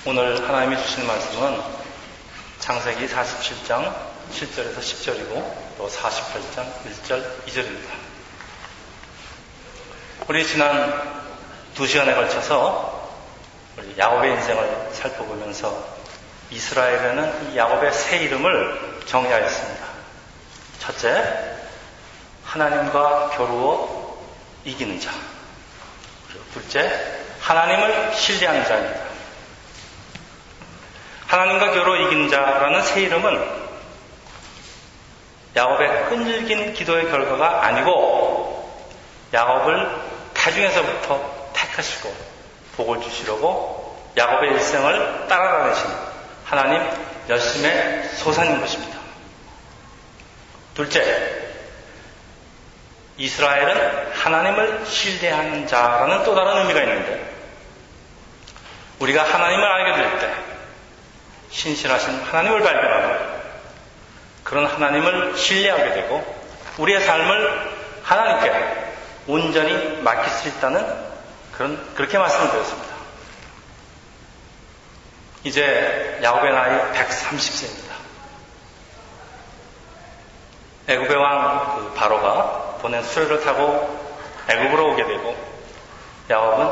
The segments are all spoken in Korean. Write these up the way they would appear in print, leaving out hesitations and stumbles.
오늘 하나님이 주신 말씀은 창세기 47장 7절에서 10절이고 또 48장 1절 2절입니다. 우리 지난 2시간에 걸쳐서 우리 야곱의 인생을 살펴보면서 이스라엘에는 이 야곱의 새 이름을 정의하였습니다. 첫째, 하나님과 겨루어 이기는 자. 그리고 둘째, 하나님을 신뢰하는 자입니다. 하나님과 겨루어 이기는 자라는 새 이름은 야곱의 끈질긴 기도의 결과가 아니고 야곱을 태중에서부터 택하시고 복을 주시려고 야곱의 일생을 따라다니신 하나님 열심의 소산인 것입니다. 둘째, 이스라엘은 하나님을 신뢰하는 자라는 또 다른 의미가 있는데, 우리가 하나님을 알게 될 때 신실하신 하나님을 발견하고 그런 하나님을 신뢰하게 되고 우리의 삶을 하나님께 온전히 맡길 수 있다는 그렇게 말씀을 드렸습니다. 이제 야곱의 나이 130세입니다. 애굽의 왕 바로가 보낸 수레를 타고 애굽으로 오게 되고 야곱은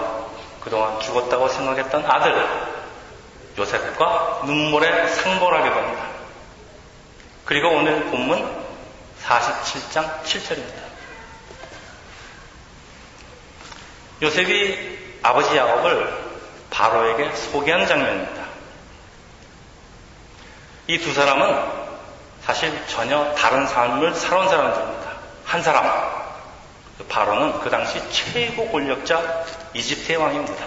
그동안 죽었다고 생각했던 아들 요셉과 눈물에 상보를 하게 됩니다. 그리고 오늘 본문 47장 7절입니다. 요셉이 아버지 야곱을 바로에게 소개하는 장면입니다. 이 두 사람은 사실 전혀 다른 삶을 살아온 사람들입니다. 한 사람, 바로는 그 당시 최고 권력자 이집트의 왕입니다.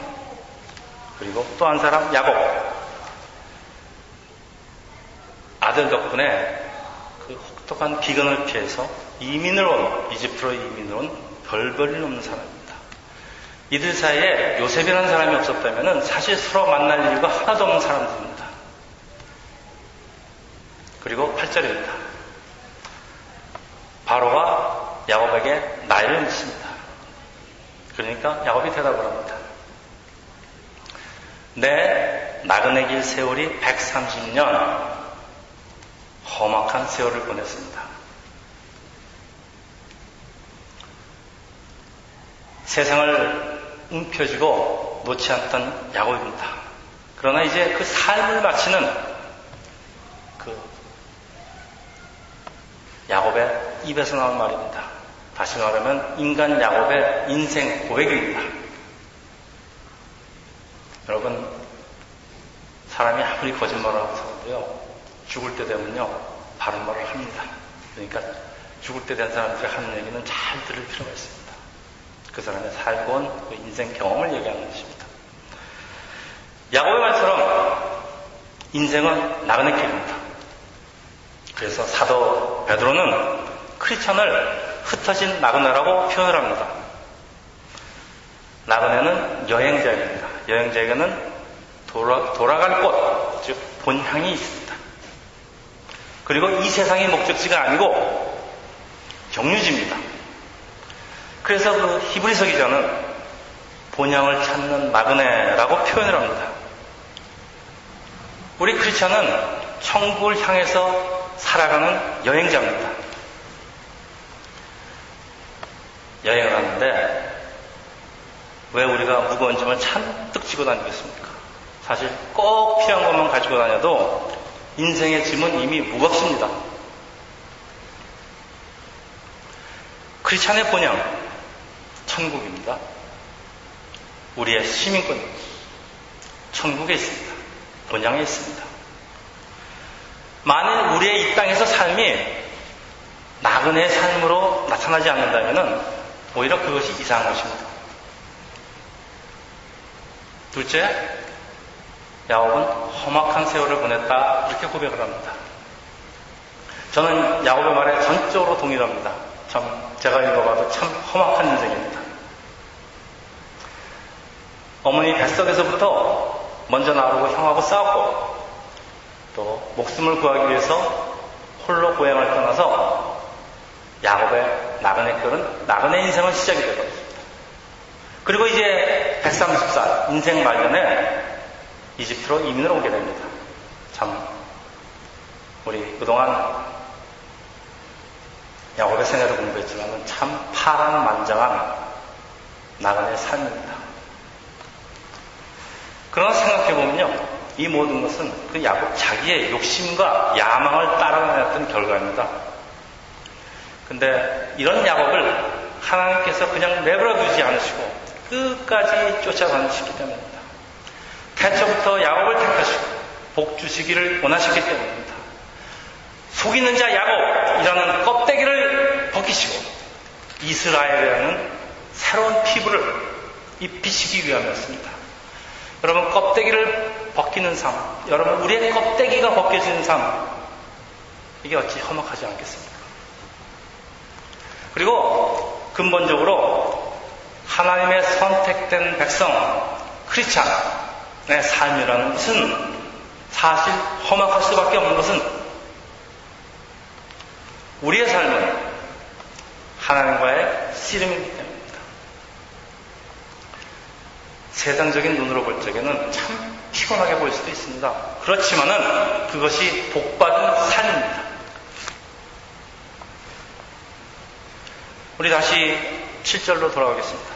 그리고 또 한 사람, 야곱. 아들 덕분에 그 혹독한 기근을 피해서 이집트로 이민을 온 별볼일 없는 사람입니다. 이들 사이에 요셉이라는 사람이 없었다면 사실 서로 만날 이유가 하나도 없는 사람들입니다. 그리고 8절입니다. 바로가 야곱에게 나이를 묻습니다. 그러니까 야곱이 대답을 합니다. 내 나그네 길 세월이 130년 험악한 세월을 보냈습니다. 세상을 움켜쥐고 놓지 않던 야곱입니다. 그러나 이제 그 삶을 마치는 야곱의 입에서 나온 말입니다. 다시 말하면 인간 야곱의 인생 고백입니다. 여러분, 사람이 아무리 거짓말을 하고 살아도요, 죽을 때 되면요, 바른 말을 합니다. 그러니까 죽을 때 된 사람들이 하는 얘기는 잘 들을 필요가 있습니다. 그 사람의 살고 온 그 인생 경험을 얘기하는 것입니다. 야곱의 말처럼 인생은 나그네 길입니다. 그래서 사도 베드로는 크리스천을 흩어진 나그네라고 표현을 합니다. 나그네는 여행자입니다. 여행자에게는 돌아갈 곳, 즉 본향이 있습니다. 그리고 이 세상의 목적지가 아니고 경유지입니다. 그래서 그 히브리서 기자는 본향을 찾는 나그네라고 표현을 합니다. 우리 크리스천은 천국을 향해서 살아가는 여행자입니다. 여행을 하는데 왜 우리가 무거운 짐을 잔뜩 지고 다니겠습니까? 사실 꼭 필요한 것만 가지고 다녀도 인생의 짐은 이미 무겁습니다. 크리스찬의 본향, 천국입니다. 우리의 시민권, 천국에 있습니다. 본향에 있습니다. 만일 우리의 이 땅에서 삶이 나그네의 삶으로 나타나지 않는다면 오히려 그것이 이상한 것입니다. 둘째, 야곱은 험악한 세월을 보냈다, 이렇게 고백을 합니다. 저는 야곱의 말에 전적으로 동의합니다. 참 제가 읽어봐도 참 험악한 인생입니다. 어머니 뱃속에서부터 먼저 나오고 형하고 싸웠고 또 목숨을 구하기 위해서 홀로 고향을 떠나서 야곱의 나그네 인생은 시작이 되거든요. 그리고 이제 130살 인생 말년에 이집트로 이민을 오게 됩니다. 참 우리 그동안 야곱의 생애를 공부했지만 참 파란만장한 나그네의 삶입니다. 그러나 생각해보면요, 이 모든 것은 그 야곱 자기의 욕심과 야망을 따라다녔던 결과입니다. 근데 이런 야곱을 하나님께서 그냥 내버려 두지 않으시고 끝까지 쫓아다니시기 때문입니다. 태초부터 야곱을 택하시고 복 주시기를 원하셨기 때문입니다. 속이는 자 야곱이라는 껍데기를 벗기시고 이스라엘이라는 새로운 피부를 입히시기 위함이었습니다. 여러분, 껍데기를 벗기는 삶, 여러분 우리의 껍데기가 벗겨지는 삶, 이게 어찌 험악하지 않겠습니까? 그리고 근본적으로 하나님의 선택된 백성, 크리스찬의 삶이라는 것은 사실 험악할 수밖에 없는 것은 우리의 삶은 하나님과의 씨름이기 때문입니다. 세상적인 눈으로 볼 적에는 참 피곤하게 보일 수도 있습니다. 그렇지만은 그것이 복받은 삶입니다. 우리 다시 7절로 돌아가겠습니다.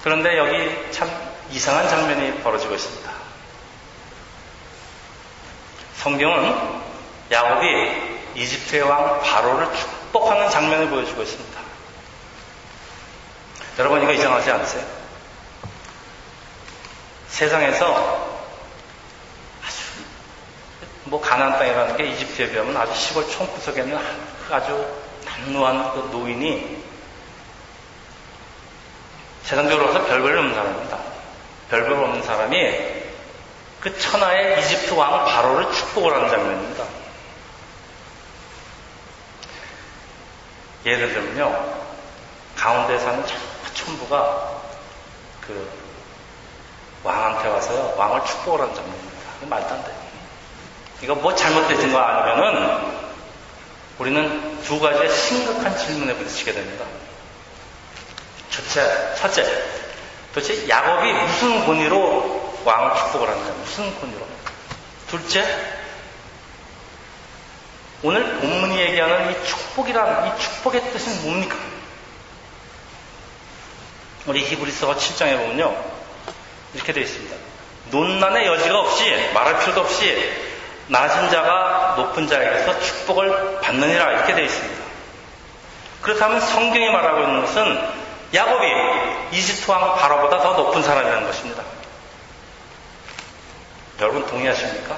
그런데 여기 참 이상한 장면이 벌어지고 있습니다. 성경은 야곱이 이집트의 왕 바로를 축복하는 장면을 보여주고 있습니다. 여러분, 이거 이상하지 않으세요? 세상에서 아주 가나안 땅이라는 게 이집트에 비하면 아주 시골 촌구석에 있는 아주 단노한 그 노인이 세상적으로 봐서 별별 없는 사람입니다. 별별 없는 사람이 그 천하의 이집트 왕 바로를 축복을 하는 장면입니다. 예를 들면요, 가운데 사는 촌부가 그 왕한테 와서요, 왕을 축복을 하는 장면입니다. 말도 안 돼요. 이거 뭐 잘못되신 거 아니면은 우리는 두 가지의 심각한 질문에 부딪히게 됩니다. 첫째, 도대체 야곱이 무슨 권위로 왕을 축복을 하느냐, 무슨 권위로? 둘째, 오늘 본문이 얘기하는 이 축복의 뜻은 뭡니까? 우리 히브리서가 7장에 보면요, 이렇게 되어 있습니다. 논란의 여지가 없이, 말할 필요도 없이 낮은 자가 높은 자에게서 축복을 받느니라, 이렇게 되어 있습니다. 그렇다면 성경이 말하고 있는 것은 야곱이 이집트 왕 바로보다 더 높은 사람이라는 것입니다. 여러분 동의하십니까?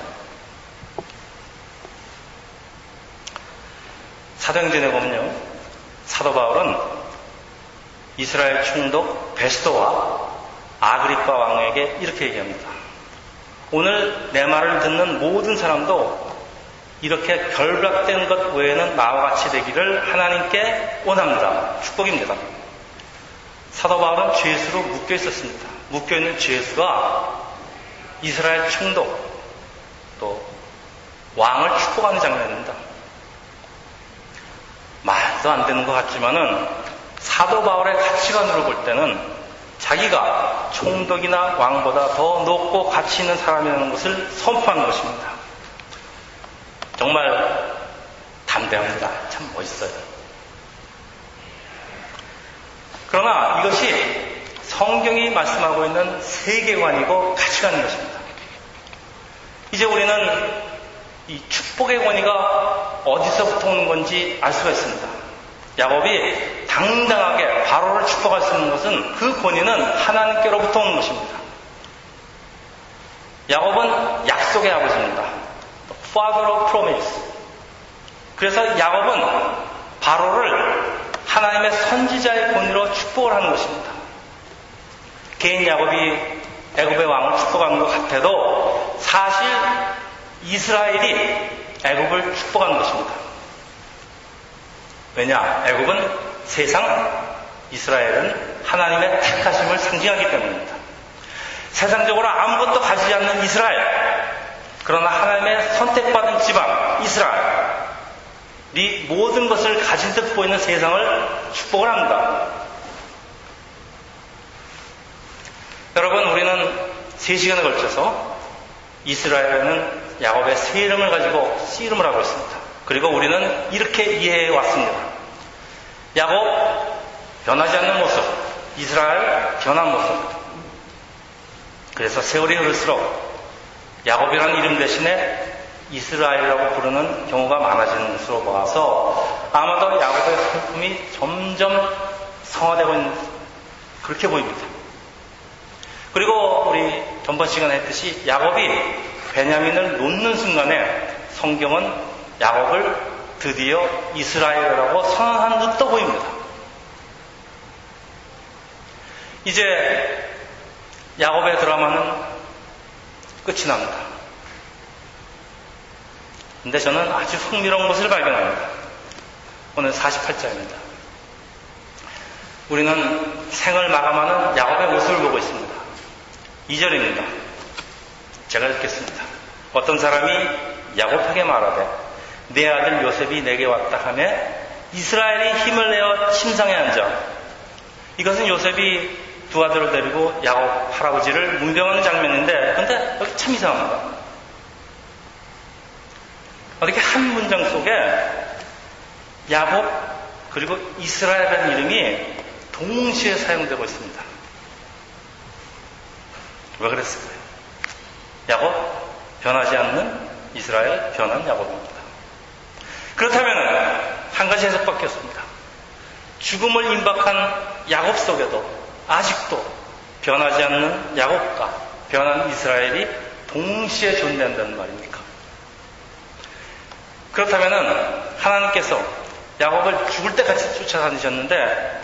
사도행전에 보면요, 사도 바울은 이스라엘 총독 베스도와 아그리파 왕에게 이렇게 얘기합니다. 오늘 내 말을 듣는 모든 사람도 이렇게 결박된 것 외에는 나와 같이 되기를 하나님께 원합니다. 축복입니다. 사도 바울은 죄수로 묶여 있었습니다. 묶여 있는 죄수가 이스라엘 총독 또 왕을 축복하는 장면입니다. 말도 안 되는 것 같지만은 사도 바울의 가치관으로 볼 때는 자기가 총독이나 왕보다 더 높고 가치 있는 사람이라는 것을 선포하는 것입니다. 정말 담대합니다. 참 멋있어요. 그러나 이것이 성경이 말씀하고 있는 세계관이고 가치관인 것입니다. 이제 우리는 이 축복의 권위가 어디서부터 오는 건지 알 수가 있습니다. 야곱이 당당하게 바로를 축복할 수 있는 것은 그 권위는 하나님께로부터 오는 것입니다. 야곱은 약속의 아버지입니다. Father of Promise. 그래서 야곱은 바로를 하나님의 선지자의 권위로 축복을 하는 것입니다. 개인 야곱이 애굽의 왕을 축복하는 것 같아도 사실 이스라엘이 애굽을 축복하는 것입니다. 왜냐? 애굽은 세상, 이스라엘은 하나님의 택하심을 상징하기 때문입니다. 세상적으로 아무것도 가지지 않는 이스라엘, 그러나 하나님의 선택받은 지방 이스라엘이 모든 것을 가진 듯 보이는 세상을 축복을 합니다. 여러분, 우리는 3시간에 걸쳐서 이스라엘은 야곱의 새 이름을 가지고 씨름을 하고 있습니다. 그리고 우리는 이렇게 이해해 왔습니다. 야곱 변하지 않는 모습, 이스라엘 변한 모습. 그래서 세월이 흐를수록 야곱이라는 이름 대신에 이스라엘이라고 부르는 경우가 많아지는 것으로 봐서 아마도 야곱의 성품이 점점 성화되고 있는, 그렇게 보입니다. 그리고 우리 전번 시간에 했듯이 야곱이 베냐민을 놓는 순간에 성경은 야곱을 드디어 이스라엘이라고 선언한 듯도 보입니다. 이제 야곱의 드라마는 끝이 납니다. 근데 저는 아주 흥미로운 것을 발견합니다. 오늘 48장입니다. 우리는 생을 마감하는 야곱의 모습을 보고 있습니다. 2절입니다. 제가 읽겠습니다. 어떤 사람이 야곱에게 말하되 내 아들 요셉이 내게 왔다 하며 이스라엘이 힘을 내어 침상에 앉아. 이것은 요셉이 두 아들을 데리고 야곱 할아버지를 문병하는 장면인데, 근데 여기 참 이상합니다. 어떻게 한 문장 속에 야곱 그리고 이스라엘이라는 이름이 동시에 사용되고 있습니다. 왜 그랬을까요? 야곱 변하지 않는 이스라엘, 변한 야곱입니다. 그렇다면 한 가지 해석밖에 없습니다. 죽음을 임박한 야곱 속에도 아직도 변하지 않는 야곱과 변한 이스라엘이 동시에 존재한다는 말입니까? 그렇다면 하나님께서 야곱을 죽을 때까지 쫓아다니셨는데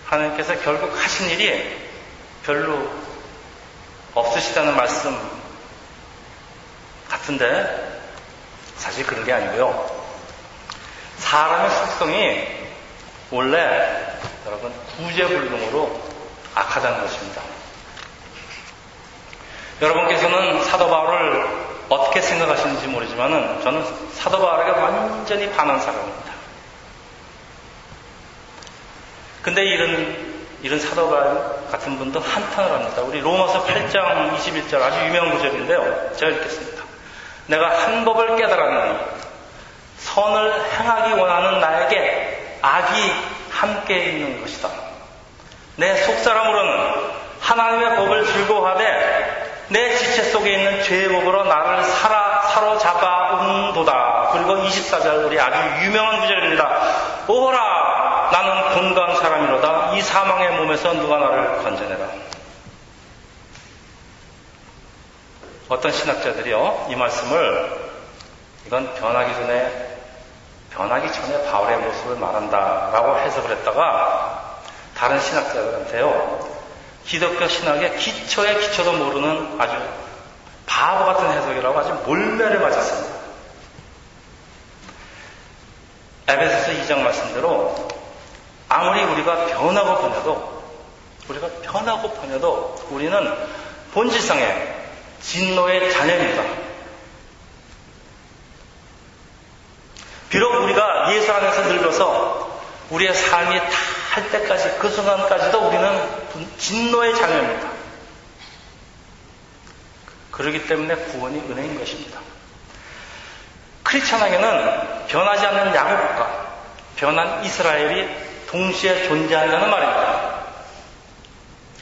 하나님께서 결국 하신 일이 별로 없으시다는 말씀 같은데 사실 그런 게 아니고요. 사람의 속성이 원래 여러분 구제불능으로 악하다는 것입니다. 여러분께서는 사도 바울을 어떻게 생각하시는지 모르지만 저는 사도 바울에게 완전히 반한 사람입니다. 근데 이런 사도 바울 같은 분도 한탄을 합니다. 우리 로마서 8장 21절 아주 유명한 구절인데요. 제가 읽겠습니다. 내가 한 법을 깨달았느니 선을 행하기 원하는 나에게 악이 함께 있는 것이다. 내 속사람으로는 하나님의 법을 즐거워하되 내 지체 속에 있는 죄의 법으로 나를 사로잡아 온도다. 그리고 24절 우리 아주 유명한 구절입니다. 오호라 나는 건강한 사람이로다. 이 사망의 몸에서 누가 나를 건져내라. 어떤 신학자들이요 이 말씀을 이건 변하기 전에 바울의 모습을 말한다라고 해석을 했다가 다른 신학자들한테요 기독교 신학의 기초의 기초도 모르는 아주 바보 같은 해석이라고 아주 몰매를 맞았습니다. 에베소서 2장 말씀대로 아무리 우리가 변하고 번여도 우리는 본질상의 진노의 자녀입니다. 비록 우리가 예수 안에서 늙어서 우리의 삶이 다 할 때까지 그 순간까지도 우리는 진노의 자녀입니다. 그렇기 때문에 구원이 은혜인 것입니다. 크리스천에게는 변하지 않는 야곱과 변한 이스라엘이 동시에 존재한다는 말입니다.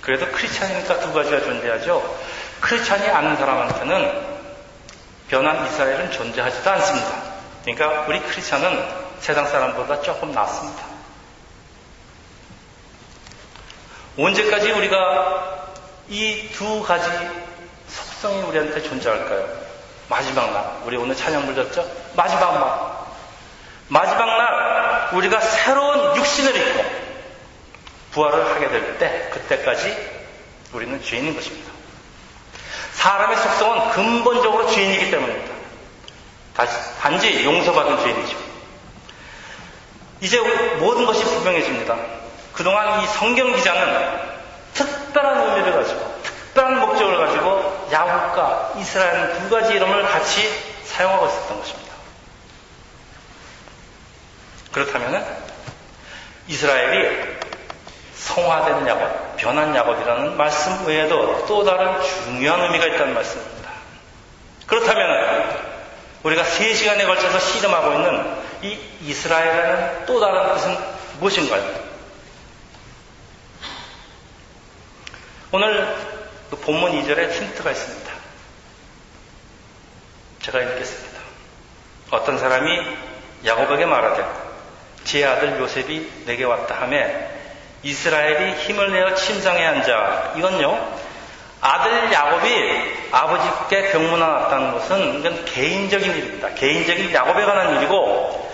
그래도 크리스천이니까 두 가지가 존재하죠. 크리스천이 아는 사람한테는 변한 이스라엘은 존재하지도 않습니다. 그러니까 우리 크리스천은 세상 사람보다 조금 낫습니다. 언제까지 우리가 이 두 가지 속성이 우리한테 존재할까요? 마지막 날, 우리 오늘 찬양 불렀죠? 마지막 날 우리가 새로운 육신을 입고 부활을 하게 될 때, 그때까지 우리는 죄인인 것입니다. 사람의 속성은 근본적으로 죄인이기 때문입니다. 단지 용서받은 죄인이죠. 이제 모든 것이 분명해집니다. 그동안 이 성경 기자는 특별한 의미를 가지고 특별한 목적을 가지고 야곱과 이스라엘 두 가지 이름을 같이 사용하고 있었던 것입니다. 그렇다면 이스라엘이 성화되는 야곱, 변한 야곱이라는 말씀 외에도 또 다른 중요한 의미가 있다는 말씀입니다. 우리가 3시간에 걸쳐서 씨름하고 있는 이 이스라엘이라는 또 다른 뜻은 무엇인가요? 오늘 그 본문 2절에 힌트가 있습니다. 제가 읽겠습니다. 어떤 사람이 야곱에게 말하되 제 아들 요셉이 내게 왔다 하며 이스라엘이 힘을 내어 침상에 앉아. 이건요, 아들 야곱이 아버지께 병문안 왔다는 것은 이건 개인적인 일입니다. 개인적인 야곱에 관한 일이고,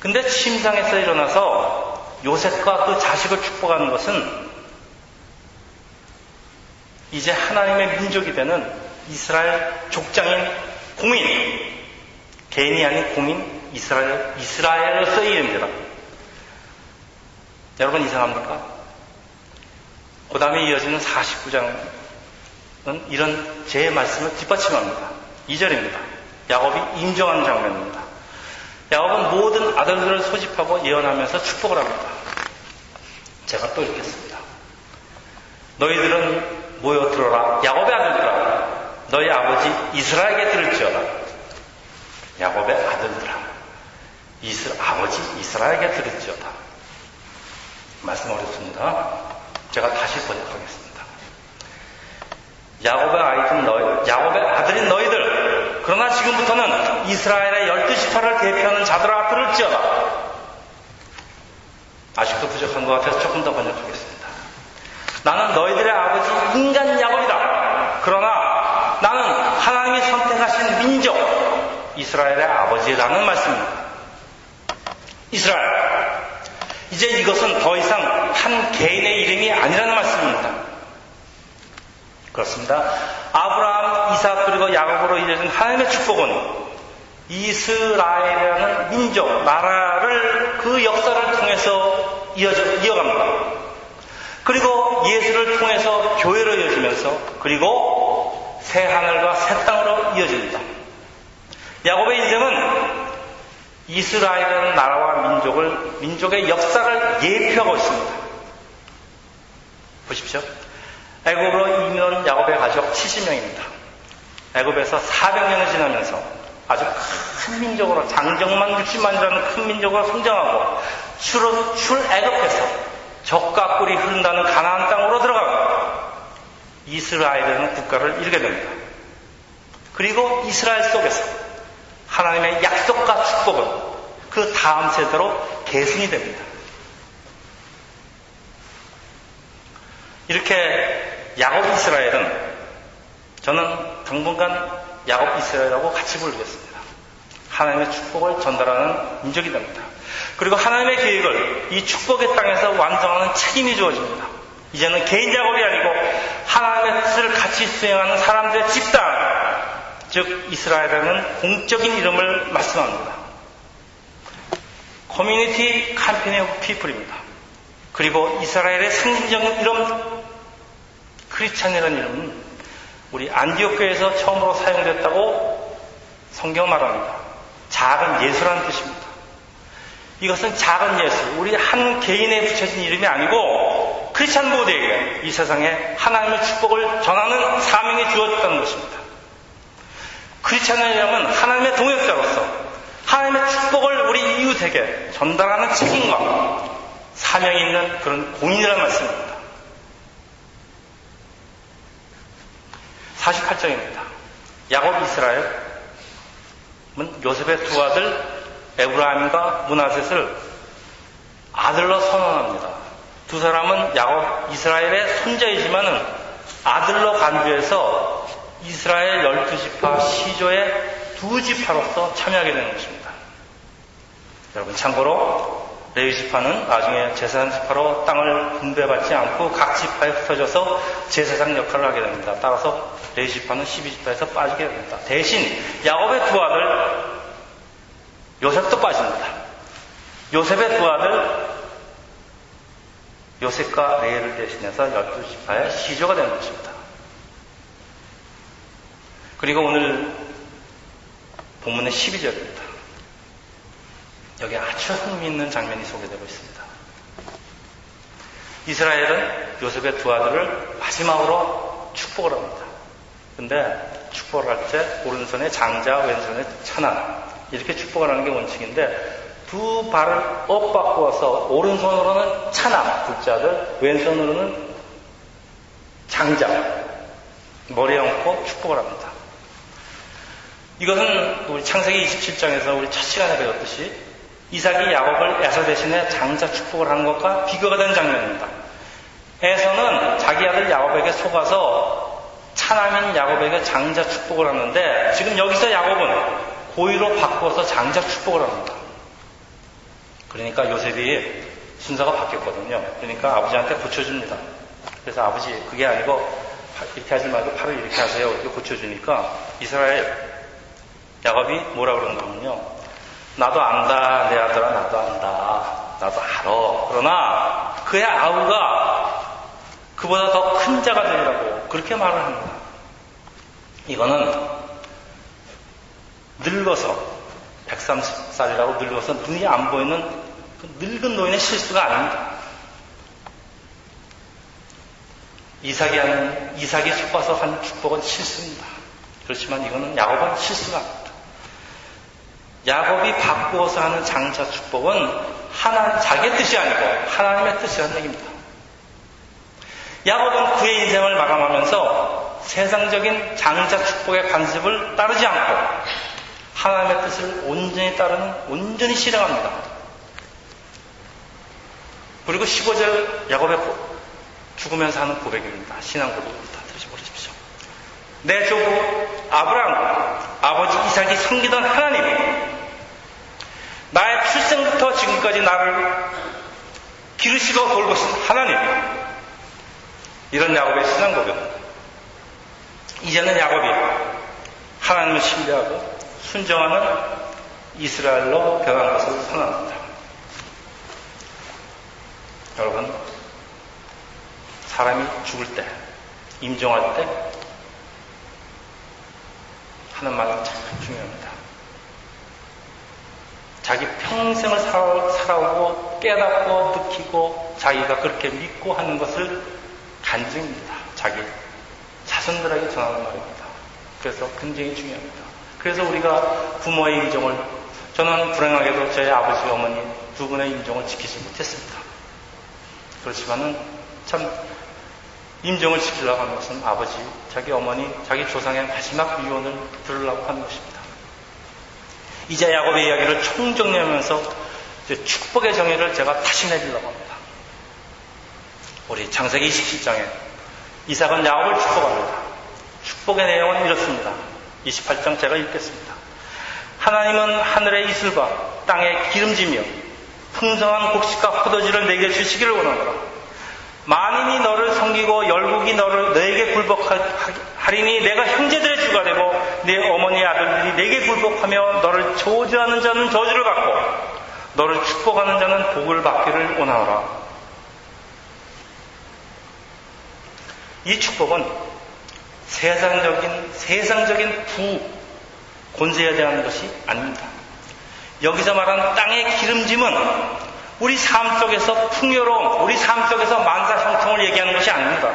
근데 침상에서 일어나서 요셉과 그 자식을 축복하는 것은 이제 하나님의 민족이 되는 이스라엘 족장인 공인, 개인이 아닌 공인 이스라엘로서의 일입니다. 여러분 이상합니까? 그 다음에 이어지는 49장은 이런 제 말씀을 뒷받침합니다. 2절입니다. 야곱이 인정하는 장면입니다. 야곱은 모든 아들들을 소집하고 예언하면서 축복을 합니다. 제가 또 읽겠습니다. 너희들은 모여 들어라. 야곱의 아들들아, 너희 아버지 이스라엘에게 들을지어다. 야곱의 아들들아, 아버지 이스라엘에게 들을지어다. 말씀 어렵습니다. 제가 다시 번역하겠습니다. 야곱의 아들인 너희들, 그러나 지금부터는 이스라엘의 12지파를 대표하는 자들아 들을지어다. 아직도 부족한 것 같아서 조금 더 번역하겠습니다. 나는 너희들의 아버지 인간 야곱이다. 그러나 나는 하나님이 선택하신 민족 이스라엘의 아버지라는 말씀입니다. 이스라엘, 이제 이것은 더 이상 한 개인의 이름이 아니라는 말씀입니다. 그렇습니다. 아브라함, 이삭 그리고 야곱으로 이어진 하나님의 축복은 이스라엘이라는 민족, 나라를 그 역사를 통해서 이어갑니다. 그리고 예수를 통해서 교회로 이어지면서 그리고 새 하늘과 새 땅으로 이어집니다. 야곱의 인생은 이스라엘이라는 나라와 민족의 역사를 예표하고 있습니다. 보십시오. 애굽으로 이민 온 야곱의 가족 70명입니다. 애굽에서 400년이 지나면서 아주 큰 민족으로, 장정만 60만이라는 큰 민족으로 성장하고 출애굽해서 적과 꿀이 흐른다는 가나안 땅으로 들어가고 이스라엘이라는 국가를 이루게 됩니다. 그리고 이스라엘 속에서 하나님의 약속과 축복은 그 다음 세대로 계승이 됩니다. 이렇게 야곱 이스라엘은 저는 당분간 야곱 이스라엘하고 같이 부르겠습니다. 하나님의 축복을 전달하는 민족이 됩니다. 그리고 하나님의 계획을 이 축복의 땅에서 완성하는 책임이 주어집니다. 이제는 개인 작업이 아니고 하나님의 뜻을 같이 수행하는 사람들의 집단, 즉 이스라엘이라는 공적인 이름을 말씀합니다. 커뮤니티 컴퍼니 오브 피플입니다. 그리고 이스라엘의 상징적인 이름 크리스찬이라는 이름은 우리 안디옥 교회에서 처음으로 사용됐다고 성경 말합니다. 작은 예수라는 뜻입니다. 이것은 작은 예수, 우리 한 개인에 붙여진 이름이 아니고 크리스찬 모두에게 이 세상에 하나님의 축복을 전하는 사명이 주어졌다는 것입니다. 크리스찬이라면 하나님의 동역자로서 하나님의 축복을 우리 이웃에게 전달하는 책임과 사명이 있는 그런 공인이라는 말씀입니다. 48장입니다. 야곱 이스라엘은 요셉의 두 아들 에브라임과 므낫셋을 아들로 선언합니다. 두 사람은 야곱 이스라엘의 손자이지만은 아들로 간주해서 이스라엘 12지파 시조의 두 지파로서 참여하게 되는 것입니다. 여러분 참고로 레위지파는 나중에 제사장 지파로 땅을 분배받지 않고 각 지파에 흩어져서 제사장 역할을 하게 됩니다. 따라서 레위지파는 12지파에서 빠지게 됩니다. 대신 야곱의 두 아들 요셉도 빠집니다. 요셉의 두 아들 요셉과 레이를 대신해서 12지파의 시조가 되는 것입니다. 그리고 오늘 본문의 12절입니다. 여기 아주 흥미있는 장면이 소개되고 있습니다. 이스라엘은 요셉의 두 아들을 마지막으로 축복을 합니다. 근데 축복을 할 때 오른손에 장자, 왼손에 천안 이렇게 축복을 하는 게 원칙인데 두 발을 업 바꾸어서 오른손으로는 찬암, 둘째 아들, 왼손으로는 장자, 머리에 얹고 축복을 합니다. 이것은 우리 창세기 27장에서 우리 첫 시간에 배웠듯이 이삭이 야곱을 에서 대신에 장자 축복을 하는 것과 비교가 되는 장면입니다. 에서는 자기 아들 야곱에게 속아서 차남인 야곱에게 장자 축복을 하는데 지금 여기서 야곱은 고의로 바꾸어서 장자 축복을 합니다. 그러니까 요셉이 순서가 바뀌었거든요. 그러니까 아버지한테 고쳐줍니다. 그래서 아버지 그게 아니고 이렇게 하지 말고 팔을 이렇게 하세요. 이렇게 고쳐주니까 이스라엘 야곱이 뭐라 그러는가 하면요. 나도 안다 내 아들아 나도 안다 나도 알아. 그러나 그의 아우가 그보다 더 큰 자가 되리라고 그렇게 말을 합니다. 이거는 늙어서 130살이라고 늙어서 눈이 안 보이는 그 늙은 노인의 실수가 아닙니다. 이삭이 속아서 한 축복은 실수입니다. 그렇지만 이거는 야곱은 실수가 아닙니다. 야곱이 바꾸어서 하는 장자 축복은 자기의 뜻이 아니고 하나님의 뜻이라는 얘기입니다. 야곱은 그의 인생을 마감하면서 세상적인 장자 축복의 관습을 따르지 않고 하나님의 뜻을 온전히 실행합니다. 그리고 15절 야곱의 죽으면서 하는 고백입니다. 신앙 고백입니다. 들으셔보십시오. 내 조부 아브라함, 아버지 이삭이 섬기던 하나님, 나의 출생부터 지금까지 나를 기르시고 돌보신 하나님, 이런 야곱의 신앙 고백입니다. 이제는 야곱이 하나님을 신뢰하고 순종하는 이스라엘로 변한 것을 선언합니다. 여러분, 사람이 죽을 때, 임종할 때 하는 말이 참 중요합니다. 자기 평생을 살아오고 깨닫고 느끼고 자기가 그렇게 믿고 하는 것을 간증입니다. 자기 자손들에게 전하는 말입니다. 그래서 굉장히 중요합니다. 그래서 우리가 부모의 임종을, 저는 불행하게도 저희 아버지, 어머니 두 분의 임종을 지키지 못했습니다. 그렇지만은 참 임종을 지키려고 하는 것은 아버지, 자기 어머니, 자기 조상의 마지막 유언을 들으려고 하는 것입니다. 이제 야곱의 이야기를 총정리하면서 축복의 정의를 제가 다시 내리려고 합니다. 우리 창세기 27장에 이삭은 야곱을 축복합니다. 축복의 내용은 이렇습니다. 28장 제가 읽겠습니다. 하나님은 하늘의 이슬과 땅의 기름지며 풍성한 곡식과 포도주를 내게 주시기를 원하노라. 만인이 너를 섬기고 열국이 너에게 굴복하리니 내가 형제들의 주가 되고 네 어머니의 아들들이 내게 굴복하며 너를 저주하는 자는 저주를 받고 너를 축복하는 자는 복을 받기를 원하노라. 이 축복은 세상적인 권세에 대한 것이 아닙니다. 여기서 말하는 땅의 기름짐은 우리 삶 속에서 풍요로움, 우리 삶 속에서 만사형통을 얘기하는 것이 아닙니다.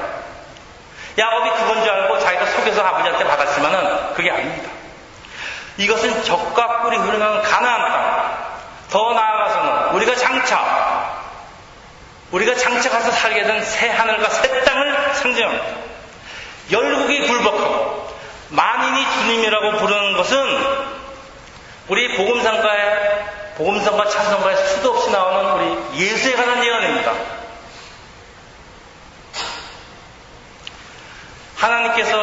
야곱이 그건 줄 알고 자기가 속여서 아버지한테 받았지만은 그게 아닙니다. 이것은 젖과 꿀이 흐르는 가나안 땅, 더 나아가서는 우리가 장차 가서 살게 된 새 하늘과 새 땅을 상징합니다. 열국이 굴복하고 만인이 주님이라고 부르는 것은 우리 복음성과 찬송가에 수도 없이 나오는 우리 예수에 관한 예언입니다. 하나님께서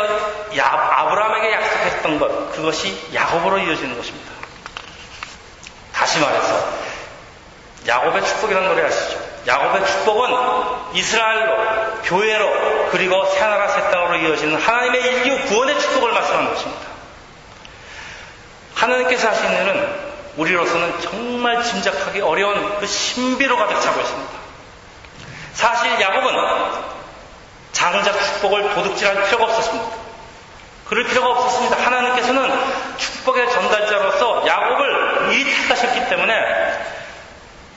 아브라함에게 약속했던 것, 그것이 야곱으로 이어지는 것입니다. 다시 말해서 야곱의 축복이라는 노래 아시죠? 야곱의 축복은 이스라엘로, 교회로, 그리고 새나라 새 땅으로 이어지는 하나님의 인류 구원의 축복을 말씀하는 것입니다. 하나님께서 하신 일은 우리로서는 정말 짐작하기 어려운 그 신비로 가득 차고 있습니다. 사실 야곱은 장자 축복을 도둑질할 필요가 없었습니다. 그럴 필요가 없었습니다. 하나님께서는 축복의 전달자로서 야곱을 미리 택하셨기 때문에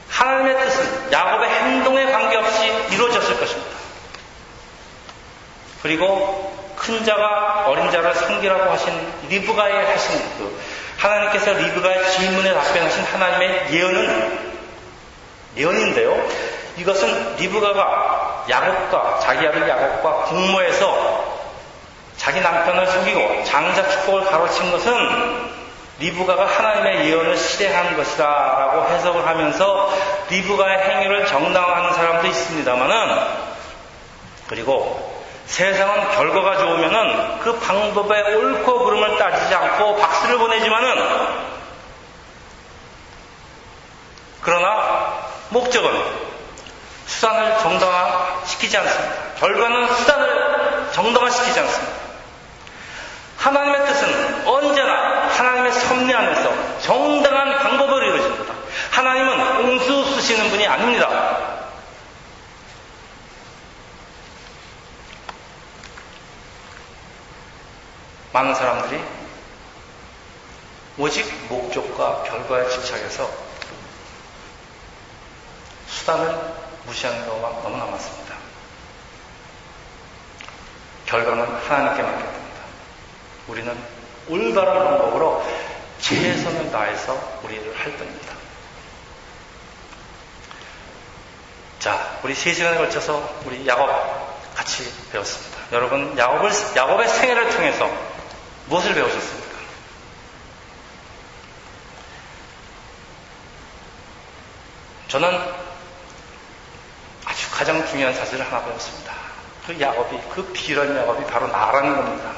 하나님의 뜻은 야곱의 행동에 관계없이 이루어졌을 것입니다. 그리고 큰 자가 어린 자를 섬기라고 하신 리브가에 하신 하나님께서 리브가의 질문에 답변하신 하나님의 예언인데요. 이것은 리브가가 야곱과 자기 아들 야곱과 공모해서 자기 남편을 속이고 장자 축복을 가로챈 것은 리브가가 하나님의 예언을 실행한 것이다 라고 해석을 하면서 리브가의 행위를 정당화하는 사람도 있습니다만은, 그리고 세상은 결과가 좋으면은 그 방법의 옳고 그름을 따지지 않고 박수를 보내지만은, 그러나 목적은 수단을 정당화시키지 않습니다. 결과는 수단을 정당화시키지 않습니다. 하나님의 뜻은 언제나 하나님의 섭리 안에서 정당한 방법으로 이루어집니다. 하나님은 옹수 쓰시는 분이 아닙니다. 많은 사람들이 오직 목적과 결과에 집착해서 수단을 무시하는 경우가 너무나 많습니다. 결과는 하나님께 맡깁니다. 우리는 올바른 방법으로 최선을 다해서 우리를 할 뿐입니다. 자, 우리 3시간에 걸쳐서 우리 야곱 같이 배웠습니다. 여러분, 야곱의 생애를 통해서 무엇을 배우셨습니까? 저는 아주 가장 중요한 사실을 하나 배웠습니다. 그 야곱이, 그 비열한 야곱이 바로 나라는 겁니다.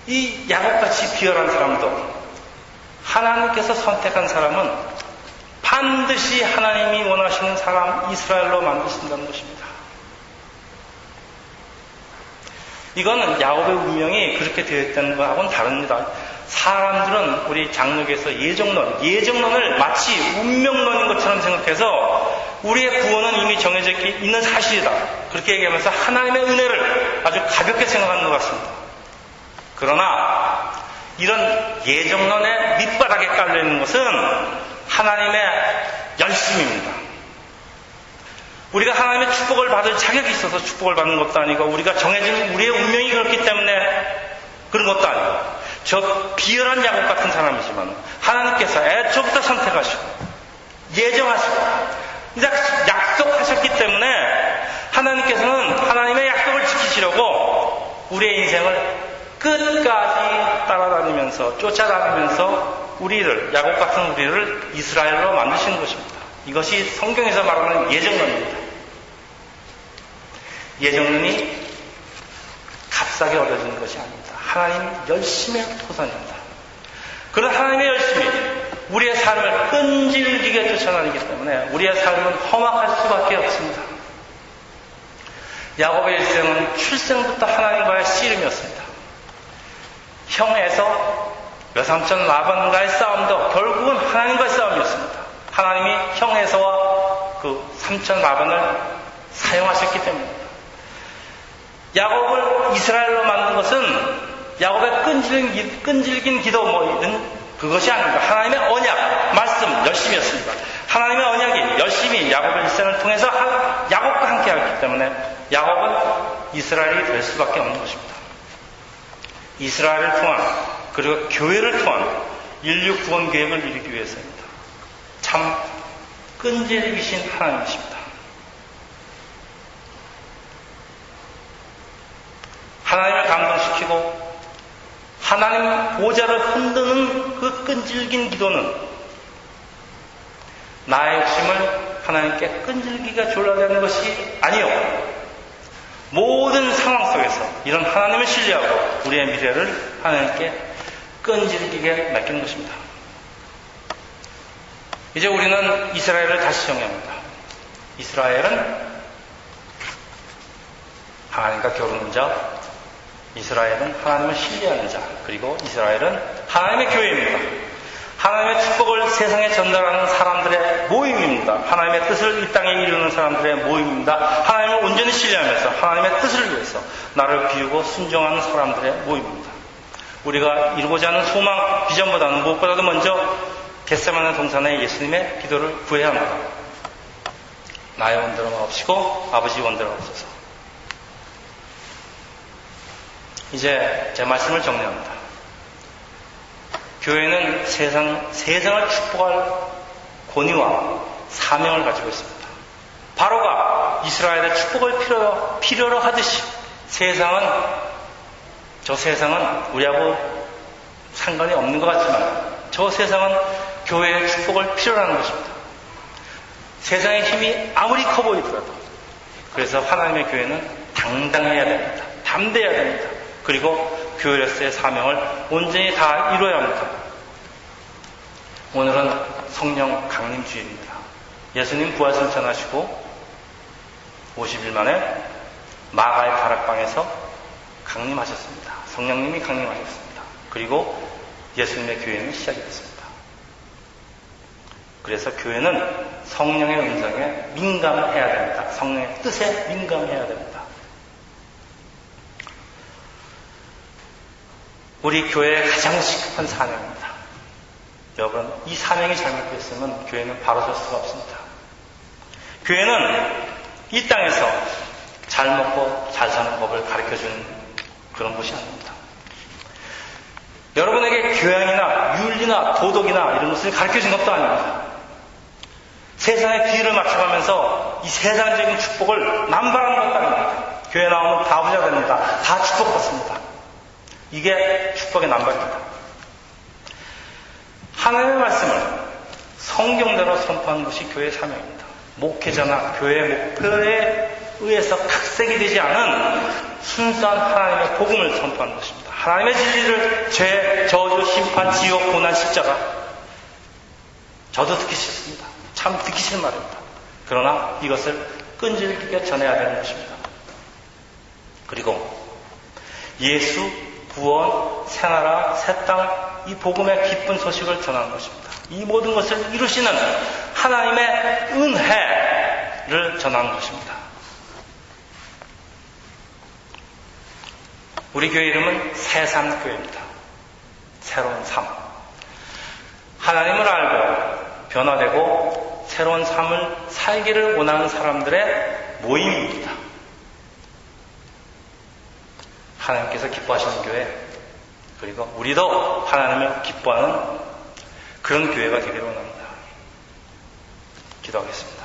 이 야곱같이 비열한 사람도 하나님께서 선택한 사람은 반드시 하나님이 원하시는 사람 이스라엘로 만드신다는 것입니다. 이거는 야곱의 운명이 그렇게 되어 있다는 것하고는 다릅니다. 사람들은 우리 장로교에서 예정론을 마치 운명론인 것처럼 생각해서 우리의 구원은 이미 정해져 있는 사실이다, 그렇게 얘기하면서 하나님의 은혜를 아주 가볍게 생각하는 것 같습니다. 그러나 이런 예정론의 밑바닥에 깔려있는 것은 하나님의 열심입니다. 우리가 하나님의 축복을 받을 자격이 있어서 축복을 받는 것도 아니고, 우리가 정해진 우리의 운명이 그렇기 때문에 그런 것도 아니고, 저 비열한 야곱 같은 사람이지만 하나님께서 애초부터 선택하시고 예정하시고 약속하셨기 때문에 하나님께서는 하나님의 약속을 지키시려고 우리의 인생을 끝까지 따라다니면서 쫓아다니면서 야곱 같은 우리를 이스라엘로 만드시는 것입니다. 이것이 성경에서 말하는 예정론입니다. 예정론이 값싸게 얻어지는 것이 아닙니다. 하나님 열심의 토산입니다. 그런 하나님의 열심이 우리의 삶을 끈질기게 쫓아다니기 때문에 우리의 삶은 험악할 수밖에 없습니다. 야곱의 일생은 출생부터 하나님과의 씨름이었습니다. 형에서 외삼촌 라반과의 싸움도 결국은 하나님과의 싸움이었습니다. 하나님이 형에서와 그 삼촌 라반을 사용하셨기 때문입니다. 야곱을 이스라엘로 만든 것은 야곱의 끈질긴 기도 그것이 아닙니다. 하나님의 언약, 말씀, 열심이었습니다. 하나님의 언약이 열심히 야곱의 일생을 통해서 야곱과 함께 하기 때문에 야곱은 이스라엘이 될 수밖에 없는 것입니다. 이스라엘을 통한, 그리고 교회를 통한 인류 구원 계획을 이루기 위해서입니다. 참 끈질기신 하나님이십니다. 하나님을 감동시키고 하나님 보좌를 흔드는 그 끈질긴 기도는 나의 욕심을 하나님께 끈질기게 졸라대는 것이 아니요, 모든 상황 속에서 이런 하나님을 신뢰하고 우리의 미래를 하나님께 끈질기게 맡기는 것입니다. 이제 우리는 이스라엘을 다시 정의합니다. 이스라엘은 하나님과 겨루는 자, 이스라엘은 하나님을 신뢰하는 자, 그리고 이스라엘은 하나님의 교회입니다. 하나님의 축복을 세상에 전달하는 사람들의 모임입니다. 하나님의 뜻을 이 땅에 이루는 사람들의 모임입니다. 하나님을 온전히 신뢰하면서 하나님의 뜻을 위해서 나를 비우고 순종하는 사람들의 모임입니다. 우리가 이루고자 하는 소망, 비전보다는 무엇보다도 먼저 겟세마네 동산의 예수님의 기도를 구해야 합니다. 나의 원대로 마옵시고 아버지 원대로 하옵소서. 이제 제 말씀을 정리합니다. 교회는 세상을 축복할 권위와 사명을 가지고 있습니다. 바로가 이스라엘의 축복을 필요로 하듯이 저 세상은 우리하고 상관이 없는 것 같지만 저 세상은 교회의 축복을 필요로 하는 것입니다. 세상의 힘이 아무리 커 보이더라도 그래서 하나님의 교회는 당당해야 됩니다. 담대해야 됩니다. 그리고 교회로서의 사명을 온전히 다 이루어야 합니다. 오늘은 성령 강림 주일입니다. 예수님 부활승 전하시고 50일 만에 마가의 다락방에서 강림하셨습니다. 성령님이 강림하셨습니다. 그리고 예수님의 교회는 시작이 됐습니다. 그래서 교회는 성령의 음성에 민감해야 됩니다. 성령의 뜻에 민감해야 됩니다. 우리 교회의 가장 시급한 사명입니다. 여러분, 이 사명이 잘못됐으면 교회는 바로 설 수가 없습니다. 교회는 이 땅에서 잘 먹고 잘 사는 법을 가르쳐주는 그런 곳이 아닙니다. 여러분에게 교양이나 윤리나 도덕이나 이런 것을 가르쳐준 것도 아닙니다. 세상의 비율을 맞춰가면서 이 세상적인 축복을 남발하는 것도 아닙니다. 교회 나오면 다 부자 됩니다. 다 축복받습니다. 이게 축복의 남발입니다. 하나님의 말씀을 성경대로 선포하는 것이 교회의 사명입니다. 목회자나 교회의 목표에 의해서 각색이 되지 않은 순수한 하나님의 복음을 선포하는 것입니다. 하나님의 진리를 죄, 저주, 심판, 지옥, 고난, 십자가 저도 듣기 싫습니다. 참 듣기 싫은 말입니다. 그러나 이것을 끈질기게 전해야 되는 것입니다. 그리고 예수, 구원, 새나라, 새 땅, 이 복음의 기쁜 소식을 전하는 것입니다. 이 모든 것을 이루시는 하나님의 은혜를 전하는 것입니다. 우리 교회 이름은 새삼교회입니다. 새로운 삶. 하나님을 알고 변화되고 새로운 삶을 살기를 원하는 사람들의 모임입니다. 하나님께서 기뻐하시는 교회, 그리고 우리도 하나님을 기뻐하는 그런 교회가 되기를 원합니다. 기도하겠습니다.